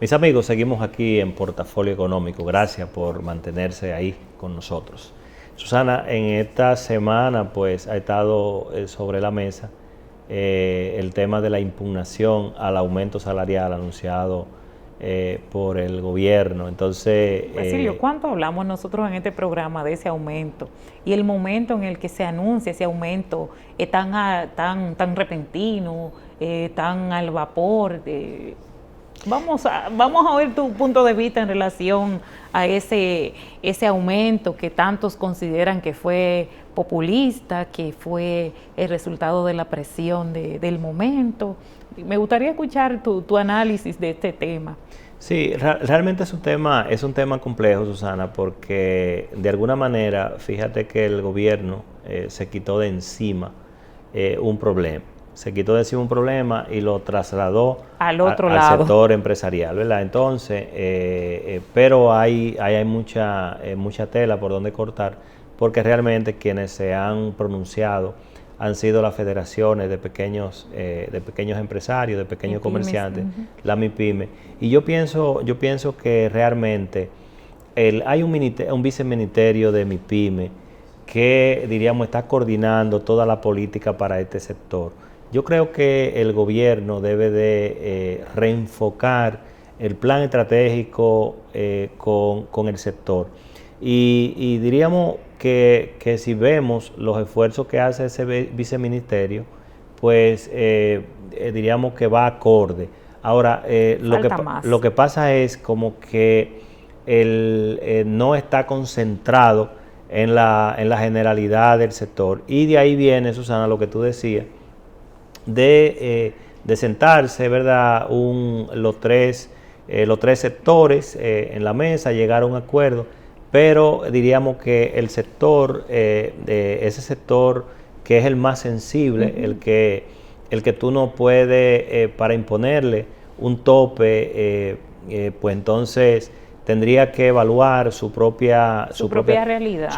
Mis amigos, seguimos aquí en Portafolio Económico. Gracias por mantenerse ahí con nosotros. Susana, en esta semana pues ha estado sobre la mesa el tema de la impugnación al aumento salarial anunciado por el gobierno. Entonces, Basilio, ¿cuánto hablamos nosotros en este programa de ese aumento? Y el momento en el que se anuncia ese aumento es tan repentino, tan al vapor. Vamos a ver tu punto de vista en relación a ese aumento que tantos consideran que fue populista, que fue el resultado de la presión del momento. Me gustaría escuchar tu análisis de este tema. Sí, realmente es un tema complejo, Susana, porque de alguna manera, fíjate que el gobierno se quitó de encima un problema. Se quitó de encima un problema y lo trasladó al sector empresarial, ¿verdad? Entonces, pero hay mucha tela por donde cortar, porque realmente quienes se han pronunciado han sido las federaciones de pequeños empresarios, de pequeños comerciantes, la MIPYME. Y yo pienso que realmente hay un viceministerio de MIPYME que, diríamos, está coordinando toda la política para este sector. Yo creo que el gobierno debe de reenfocar el plan estratégico con el sector. Y diríamos que si vemos los esfuerzos que hace ese viceministerio, pues diríamos que va acorde. Ahora, lo que pasa es como que no está concentrado en la generalidad del sector. Y de ahí viene, Susana, lo que tú decías, de sentarse, ¿verdad? Los tres sectores en la mesa, llegar a un acuerdo, pero diríamos que el sector, ese sector que es el más sensible, el que tú no puedes, para imponerle un tope, pues entonces tendría que evaluar su propia realidad,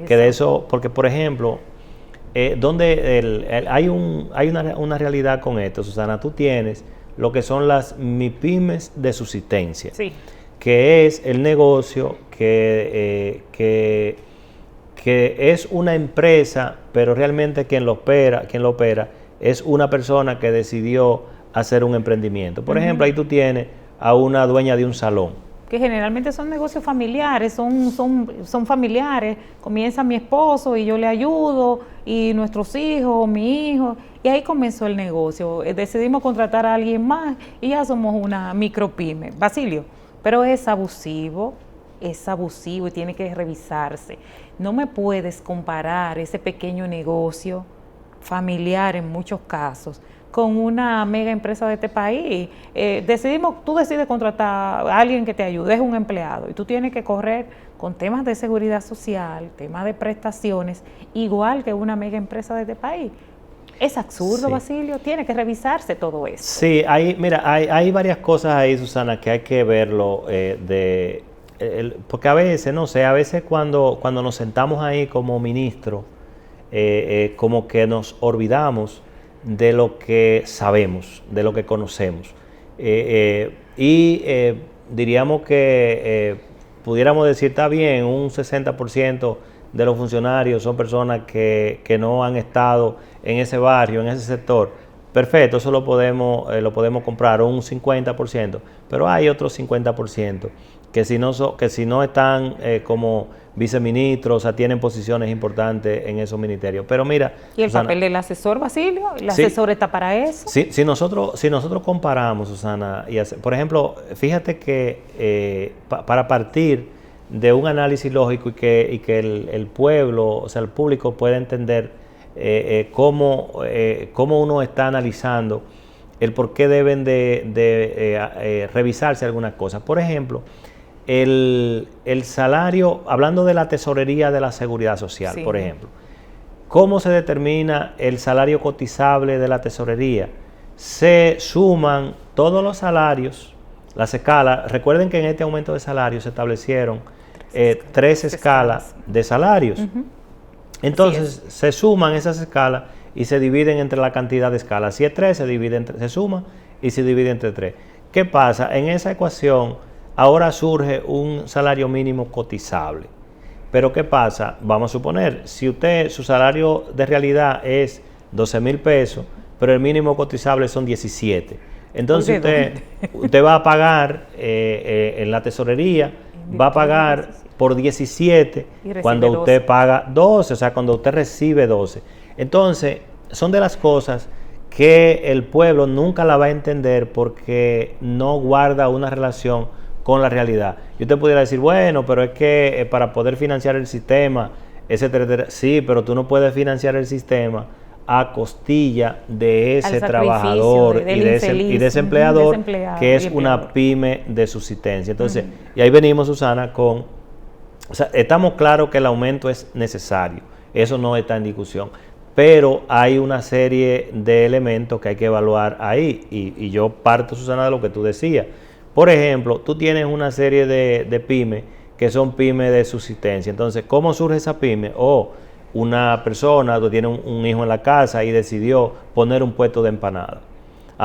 que de eso, porque por ejemplo, hay una realidad con esto, Susana. Tú tienes lo que son las MIPYMES de subsistencia, sí, que es el negocio que es una empresa, pero realmente quien lo opera es una persona que decidió hacer un emprendimiento. Por ejemplo, ahí tú tienes a una dueña de un salón, que generalmente son negocios familiares, son familiares. Comienza mi esposo y yo le ayudo, y nuestros hijos, mi hijo, y ahí comenzó el negocio. Decidimos contratar a alguien más y ya somos una micropyme. Basilio, pero es abusivo y tiene que revisarse. No me puedes comparar ese pequeño negocio familiar en muchos casos con una mega empresa de este país. Tú decides contratar a alguien que te ayude, es un empleado, y tú tienes que correr con temas de seguridad social, temas de prestaciones, igual que una mega empresa de este país. Es absurdo, sí. Basilio, tiene que revisarse todo eso. Sí, hay varias cosas ahí, Susana, que hay que verlo, porque a veces cuando nos sentamos ahí como ministros, como que nos olvidamos de lo que sabemos, de lo que conocemos. Diríamos que pudiéramos decir, está bien, un 60% de los funcionarios son personas que no han estado en ese barrio, en ese sector. Perfecto, eso lo podemos comprar, un 50%, pero hay otro 50% que si no están como viceministros, o sea, tienen posiciones importantes en esos ministerios. Pero mira, ¿y el Susana, papel del asesor, Basilio? ¿El asesor está para eso? Si nosotros comparamos, Susana, por ejemplo, fíjate que para partir de un análisis lógico y que el pueblo, o sea, el público pueda entender cómo uno está analizando el por qué deben de revisarse algunas cosas. Por ejemplo, el salario, hablando de la tesorería de la seguridad social, sí, por ejemplo, ¿cómo se determina el salario cotizable de la tesorería? Se suman todos los salarios, las escalas. Recuerden que en este aumento de salarios se establecieron 3 escalas de salarios. Entonces se suman esas escalas y se dividen entre la cantidad de escalas. Si es 3, se suma y se divide entre 3. ¿Qué pasa? En esa ecuación ahora surge un salario mínimo cotizable. Pero ¿qué pasa? Vamos a suponer, si su salario de realidad es 12,000 pesos, pero el mínimo cotizable son 17. Entonces usted va a pagar en la tesorería, va a pagar por 17 cuando usted paga 12, o sea, cuando usted recibe 12. Entonces, son de las cosas que el pueblo nunca la va a entender porque no guarda una relación con la realidad. Y usted pudiera decir, bueno, pero es que para poder financiar el sistema, etcétera, etcétera. Sí, pero tú no puedes financiar el sistema a costilla de ese trabajador y de ese empleador que es una pyme de subsistencia. Entonces, y ahí venimos, Susana, o sea, estamos claros que el aumento es necesario, eso no está en discusión, pero hay una serie de elementos que hay que evaluar ahí, y yo parto, Susana, de lo que tú decías. Por ejemplo, tú tienes una serie de pymes que son pymes de subsistencia. Entonces, ¿cómo surge esa pyme? Una persona que tiene un hijo en la casa y decidió poner un puesto de empanada.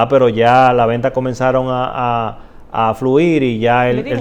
Pero ya las ventas comenzaron a fluir y ya él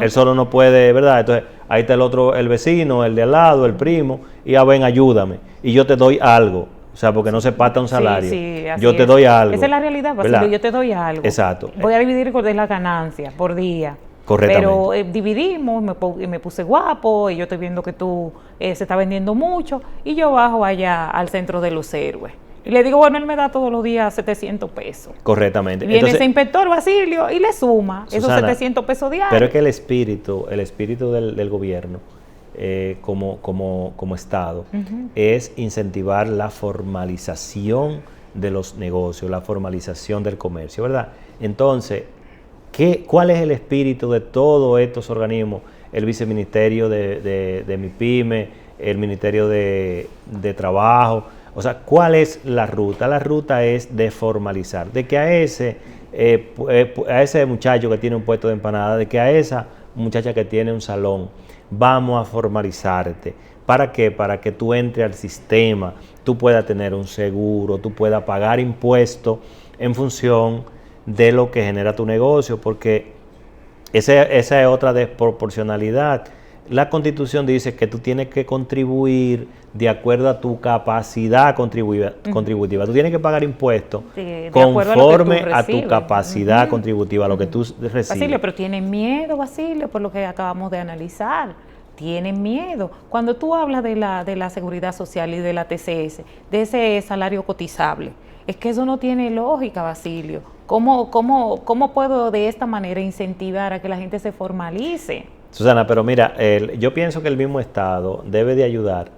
solo no puede, ¿verdad? Entonces, ahí está el vecino, el de al lado, el primo, y ven, ayúdame, y yo te doy algo. O sea, porque no se pacta un salario. Yo te doy algo. Esa es la realidad, Basilio, yo te doy algo. Exacto. Voy a dividir de la ganancia por día. Correctamente. Pero dividimos, me puse guapo, y yo estoy viendo que tú se está vendiendo mucho, y yo bajo allá al centro de los héroes. Y le digo, bueno, él me da todos los días 700 pesos. Correctamente. Viene entonces, ese inspector, Basilio, y le suma, Susana, esos 700 pesos diarios. Pero es que el espíritu del gobierno, como Estado, es incentivar la formalización de los negocios, la formalización del comercio, ¿verdad? Entonces, ¿cuál es el espíritu de todos estos organismos? El Viceministerio de MIPYME, el Ministerio de Trabajo. O sea, ¿cuál es la ruta? La ruta es de formalizar, de que a ese muchacho que tiene un puesto de empanada, de que a esa muchacha que tiene un salón, vamos a formalizarte. ¿Para qué? Para que tú entres al sistema, tú puedas tener un seguro, tú puedas pagar impuestos en función de lo que genera tu negocio, porque esa es otra desproporcionalidad. La Constitución dice que tú tienes que contribuir de acuerdo a tu capacidad contributiva. Tú tienes que pagar impuestos conforme a tu capacidad contributiva, a lo que tú recibes. Basilio, pero tienen miedo, Basilio, por lo que acabamos de analizar. Tienen miedo. Cuando tú hablas de la seguridad social y de la TCS, de ese salario cotizable, es que eso no tiene lógica, Basilio. ¿Cómo puedo de esta manera incentivar a que la gente se formalice? Susana, pero mira, yo pienso que el mismo Estado debe de ayudar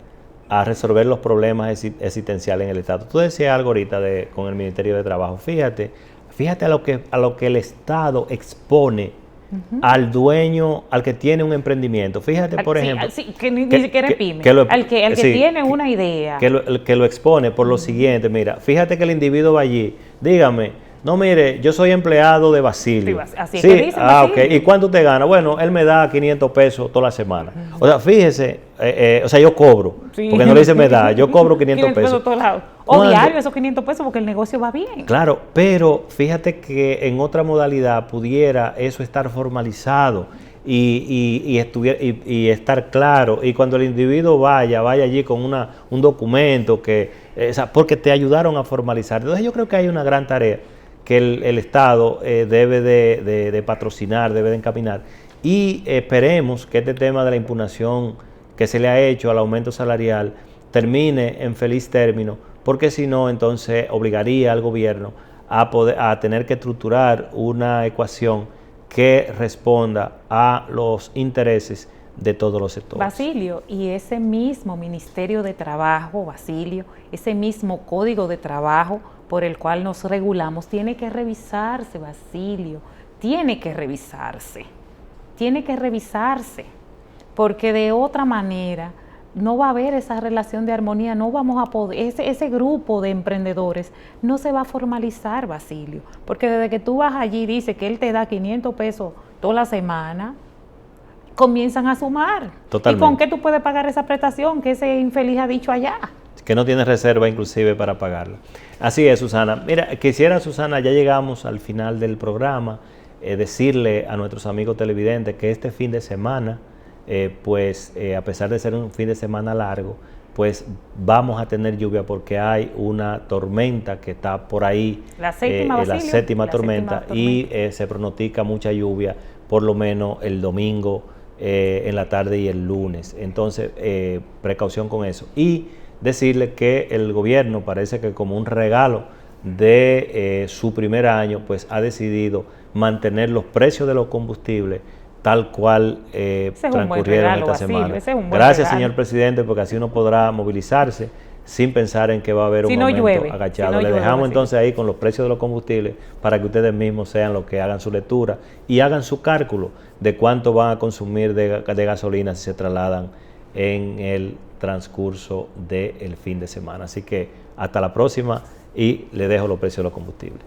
a resolver los problemas existenciales en el Estado. Tú decías algo ahorita con el Ministerio de Trabajo. Fíjate a lo que el Estado expone al dueño, al que tiene un emprendimiento. Fíjate, por ejemplo... que ni siquiera es pyme. Al que tiene una idea. Que lo expone por lo siguiente. Mira, fíjate que el individuo va allí. Dígame, no, mire, yo soy empleado de Basilio. Así es que dicen, Basilio. Ok. ¿Y cuánto te gana? Bueno, él me da 500 pesos toda la semana. O sea, fíjese, o sea, yo cobro. Porque no le dice me da, yo cobro 500 pesos. O diario esos 500 pesos porque el negocio va bien. Claro, pero fíjate que en otra modalidad pudiera eso estar formalizado y estar claro. Y cuando el individuo vaya allí con un documento porque te ayudaron a formalizar. Entonces yo creo que hay una gran tarea que el Estado debe de patrocinar, debe de encaminar, y esperemos que este tema de la impugnación que se le ha hecho al aumento salarial termine en feliz término, porque si no, entonces obligaría al gobierno a tener que estructurar una ecuación que responda a los intereses de todos los sectores. Basilio, y ese mismo Ministerio de Trabajo, Basilio, ese mismo Código de Trabajo por el cual nos regulamos, tiene que revisarse, Basilio, tiene que revisarse, porque de otra manera no va a haber esa relación de armonía, no vamos a poder, ese grupo de emprendedores no se va a formalizar, Basilio, porque desde que tú vas allí y dices que él te da 500 pesos toda la semana, comienzan a sumar. Totalmente. ¿Y con qué tú puedes pagar esa prestación que ese infeliz ha dicho allá? que no tiene reserva inclusive para pagarla. Así es, Susana. Mira, quisiera, Susana, ya llegamos al final del programa, decirle a nuestros amigos televidentes que este fin de semana, a pesar de ser un fin de semana largo, pues vamos a tener lluvia porque hay una tormenta que está por ahí, La séptima, la séptima tormenta, y tormenta. se pronostica mucha lluvia, por lo menos el domingo en la tarde y el lunes. Entonces, precaución con eso. Y decirle que el gobierno, parece que como un regalo de su primer año, pues ha decidido mantener los precios de los combustibles tal cual transcurrieron esta semana. Gracias, señor presidente, porque así uno podrá movilizarse sin pensar en que va a haber un aumento agachado. Le dejamos entonces ahí con los precios de los combustibles para que ustedes mismos sean los que hagan su lectura y hagan su cálculo de cuánto van a consumir de gasolina si se trasladan en el transcurso del fin de semana. Así que hasta la próxima y le dejo los precios de los combustibles.